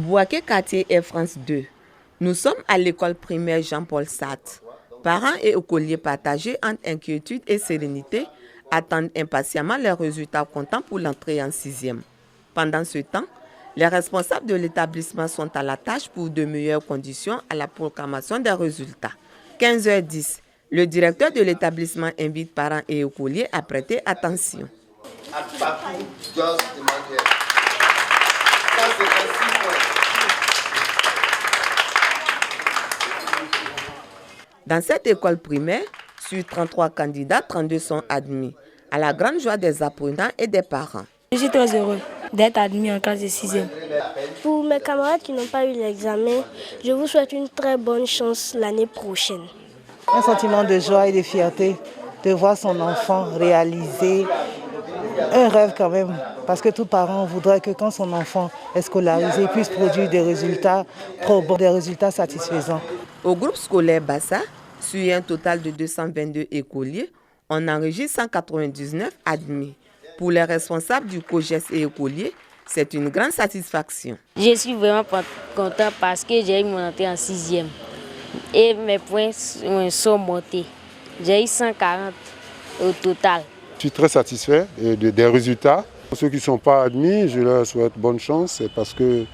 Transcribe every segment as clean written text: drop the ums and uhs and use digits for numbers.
Bouaké quartier Air France 2. Nous sommes à l'école primaire Jean-Paul Sartre. Parents et écoliers partagés entre inquiétude et sérénité attendent impatiemment les résultats comptants pour l'entrée en 6e. Pendant ce temps, les responsables de l'établissement sont à la tâche pour de meilleures conditions à la proclamation des résultats. 15h10, le directeur de l'établissement invite parents et écoliers à prêter attention. Dans cette école primaire, sur 33 candidats, 32 sont admis, à la grande joie des apprenants et des parents. Je suis très heureux d'être admis en classe de 6e. Pour mes camarades qui n'ont pas eu l'examen, je vous souhaite une très bonne chance l'année prochaine. Un sentiment de joie et de fierté de voir son enfant réaliser un rêve quand même. Parce que tout parent voudrait que quand son enfant est scolarisé, il puisse produire des résultats probants, des résultats satisfaisants. Au groupe scolaire Bassa, sur un total de 222 écoliers, on enregistre 199 admis. Pour les responsables du COGES et écoliers, c'est une grande satisfaction. Je suis vraiment content parce que j'ai eu mon entrée en 6e et mes points sont montés. J'ai eu 140 au total. Je suis très satisfait des résultats. Pour ceux qui ne sont pas admis, je leur souhaite bonne chance parce que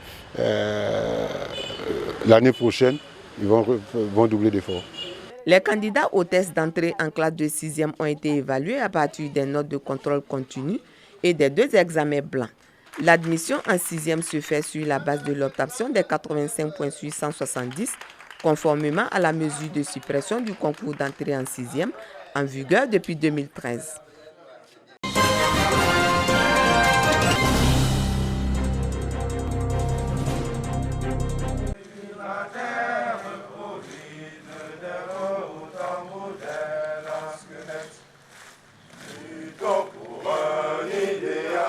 l'année prochaine, ils vont doubler d'efforts. Les candidats aux tests d'entrée en classe de 6e ont été évalués à partir des notes de contrôle continu et des 2 examens blancs. L'admission en 6e se fait sur la base de l'obtention des 85 points sur 170, conformément à la mesure de suppression du concours d'entrée en 6e en vigueur depuis 2013.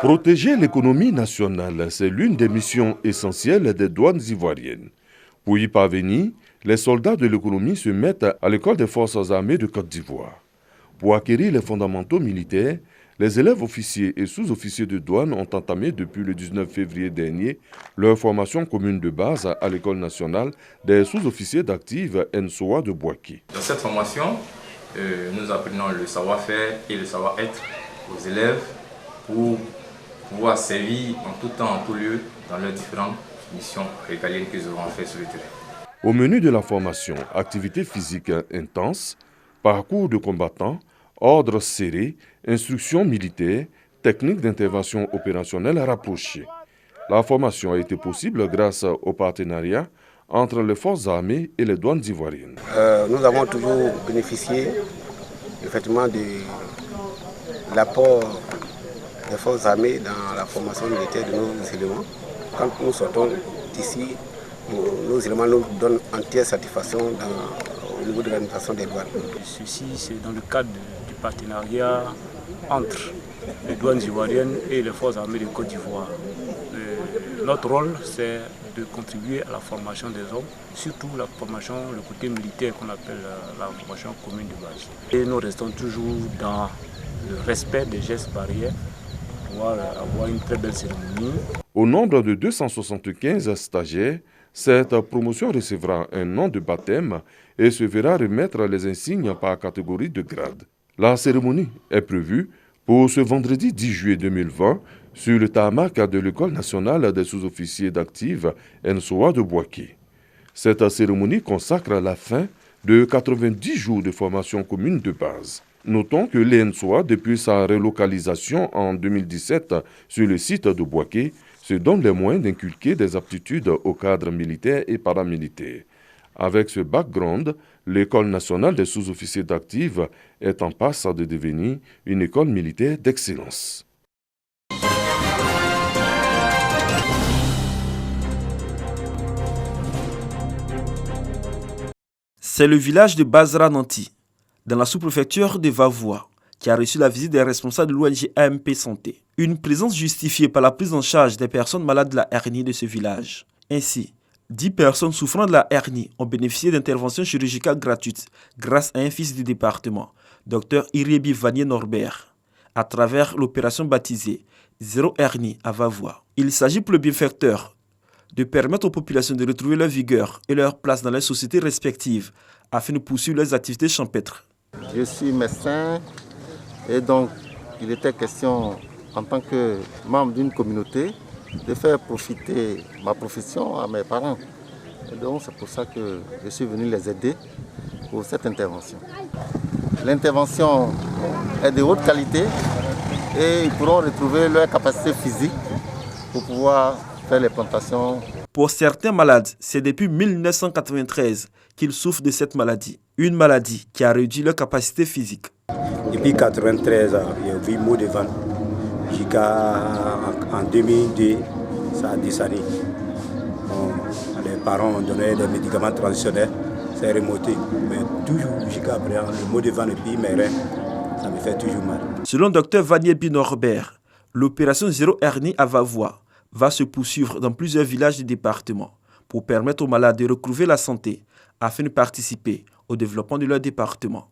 Protéger l'économie nationale, c'est l'une des missions essentielles des douanes ivoiriennes. Pour y parvenir, les soldats de l'économie se mettent à l'école des forces armées de Côte d'Ivoire. Pour acquérir les fondamentaux militaires, les élèves officiers et sous-officiers de douane ont entamé depuis le 19 février dernier leur formation commune de base à l'École nationale des sous-officiers d'active NSOA de Bouaké. Dans cette formation, nous apprenons le savoir-faire et le savoir-être aux élèves pour pouvoir servir en tout temps, en tout lieu, dans leurs différentes missions régaliennes qu'ils auront fait sur le terrain. Au menu de la formation, activité physique intense, parcours de combattants, ordre serré, instruction militaire, technique d'intervention opérationnelle rapprochée. La formation a été possible grâce au partenariat entre les forces armées et les douanes ivoiriennes. Nous avons toujours bénéficié effectivement de l'apport des forces armées dans la formation militaire de nos éléments. Quand nous sortons d'ici, nos éléments nous donnent entière satisfaction au niveau de l'administration des douanes. Ceci, c'est dans le cadre du partenariat entre les douanes ivoiriennes et les forces armées de Côte d'Ivoire. Notre rôle, c'est de contribuer à la formation des hommes, surtout la formation, le côté militaire qu'on appelle la formation commune de base. Et nous restons toujours dans le respect des gestes barrières, pour avoir une très belle cérémonie. Au nombre de 275 stagiaires, cette promotion recevra un nom de baptême et se verra remettre les insignes par catégorie de grade. La cérémonie est prévue pour ce vendredi 10 juillet 2020 sur le tarmac de l'École nationale des sous-officiers d'active NSOA de Bouaké. Cette cérémonie consacre la fin de 90 jours de formation commune de base. Notons que l'ENSOA, depuis sa relocalisation en 2017 sur le site de Bouaké, se donne les moyens d'inculquer des aptitudes aux cadres militaires et paramilitaires. Avec ce background, l'École nationale des sous-officiers d'active est en passe de devenir une école militaire d'excellence. C'est le village de Bazra-Nanti, dans la sous-préfecture de Vavois, qui a reçu la visite des responsables de l'ONG AMP Santé. Une présence justifiée par la prise en charge des personnes malades de la hernie de ce village. Ainsi, 10 personnes souffrant de la hernie ont bénéficié d'interventions chirurgicales gratuites grâce à un fils du département, Dr Iriebi Vanier Norbert, à travers l'opération baptisée Zéro hernie à Vavois. Il s'agit pour le bienfaiteur de permettre aux populations de retrouver leur vigueur et leur place dans leurs sociétés respectives afin de poursuivre leurs activités champêtres. Je suis médecin et donc il était question en tant que membre d'une communauté de faire profiter ma profession à mes parents. Et donc c'est pour ça que je suis venu les aider pour cette intervention. L'intervention est de haute qualité et ils pourront retrouver leur capacité physique pour pouvoir faire les plantations. Pour certains malades, c'est depuis 1993 qu'ils souffrent de cette maladie. Une maladie qui a réduit leur capacité physique. Depuis 1993, il y a eu maux de ventre. Jusqu'en 2002, ça a descendu. Les parents ont donné des médicaments transitionnels, c'est remonté. Mais toujours jusqu'à présent, le maux de ventre et puis mes reins, ça me fait toujours mal. Selon Dr Vanier Binorbert, l'opération Zéro Hernie à Vavois va se poursuivre dans plusieurs villages du département pour permettre aux malades de retrouver la santé afin de participer au développement de leur département.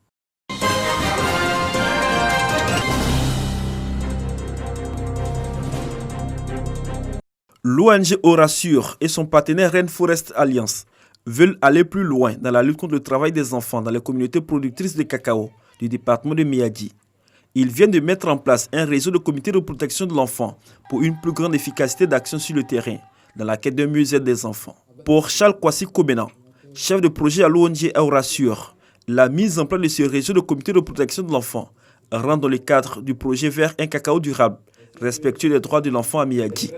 L'ONG Orassure et son partenaire Rainforest Alliance veulent aller plus loin dans la lutte contre le travail des enfants dans les communautés productrices de cacao du département de Méadi. Ils viennent de mettre en place un réseau de comités de protection de l'enfant pour une plus grande efficacité d'action sur le terrain dans la quête d'un mieux-être des enfants. Pour Charles Kwasi Kobena, chef de projet à l'ONG Orassure, la mise en place de ce réseau de comités de protection de l'enfant rentre dans le cadre du projet vers un cacao durable, respectueux des droits de l'enfant à Méadi.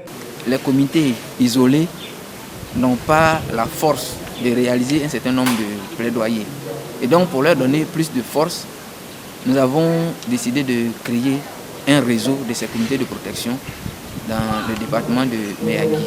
Les comités isolés n'ont pas la force de réaliser un certain nombre de plaidoyers. Et donc pour leur donner plus de force, nous avons décidé de créer un réseau de ces comités de protection dans le département de Méadi.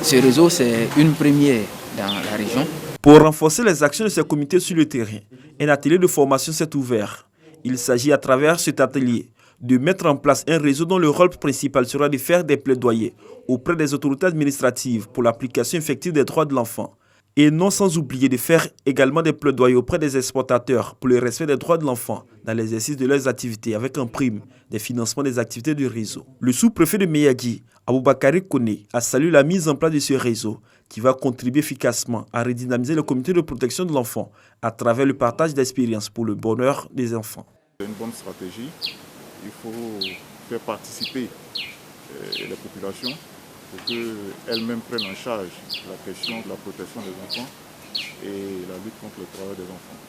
Ce réseau, c'est une première dans la région. Pour renforcer les actions de ces comités sur le terrain, un atelier de formation s'est ouvert. Il s'agit à travers cet atelier de mettre en place un réseau dont le rôle principal sera de faire des plaidoyers auprès des autorités administratives pour l'application effective des droits de l'enfant. Et non sans oublier de faire également des plaidoyers auprès des exportateurs pour le respect des droits de l'enfant dans l'exercice de leurs activités avec en prime des financements des activités du réseau. Le sous-préfet de Méadi, Aboubakari Kone, a salué la mise en place de ce réseau qui va contribuer efficacement à redynamiser le comité de protection de l'enfant à travers le partage d'expériences pour le bonheur des enfants. C'est une bonne stratégie. Il faut faire participer les populations pour qu'elles-mêmes prennent en charge la question de la protection des enfants et la lutte contre le travail des enfants.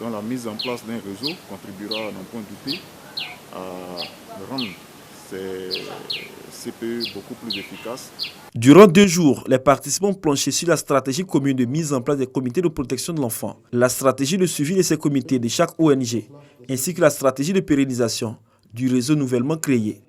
Donc la mise en place d'un réseau contribuera, d'un point de vue, à rendre ces CPE beaucoup plus efficaces. Durant 2 jours, les participants ont planché sur la stratégie commune de mise en place des comités de protection de l'enfant, la stratégie de suivi de ces comités de chaque ONG, ainsi que la stratégie de pérennisation du réseau nouvellement créé.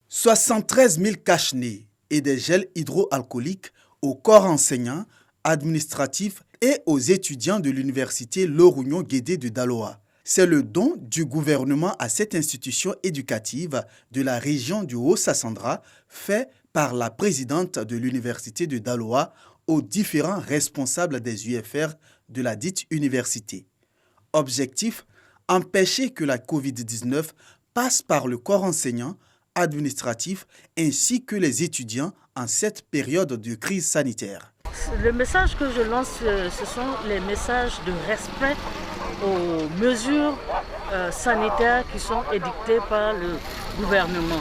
« 73 000 cache-nez et des gels hydroalcooliques au corps enseignant, administratif et aux étudiants de l'université Lorougnon-Guédé de Daloa. C'est le don du gouvernement à cette institution éducative de la région du Haut-Sassandra fait par la présidente de l'université de Daloa aux différents responsables des UFR de la dite université. Objectif, empêcher que la COVID-19 passe par le corps enseignant, administratif ainsi que les étudiants en cette période de crise sanitaire. Le message que je lance, ce sont les messages de respect aux mesures sanitaires qui sont édictées par le gouvernement.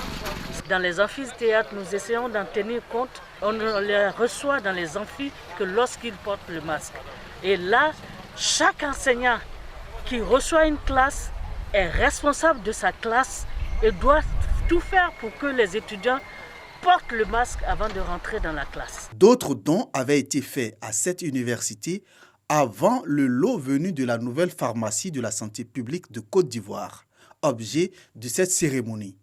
Dans les amphithéâtres, nous essayons d'en tenir compte. On ne les reçoit dans les amphis que lorsqu'ils portent le masque. Et là, chaque enseignant qui reçoit une classe est responsable de sa classe et doit tout faire pour que les étudiants portent le masque avant de rentrer dans la classe. D'autres dons avaient été faits à cette université avant le lot venu de la nouvelle pharmacie de la santé publique de Côte d'Ivoire, objet de cette cérémonie.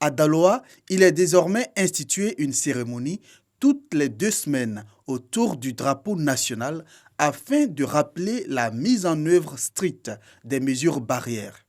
À Daloa, il est désormais institué une cérémonie toutes les 2 semaines autour du drapeau national afin de rappeler la mise en œuvre stricte des mesures barrières.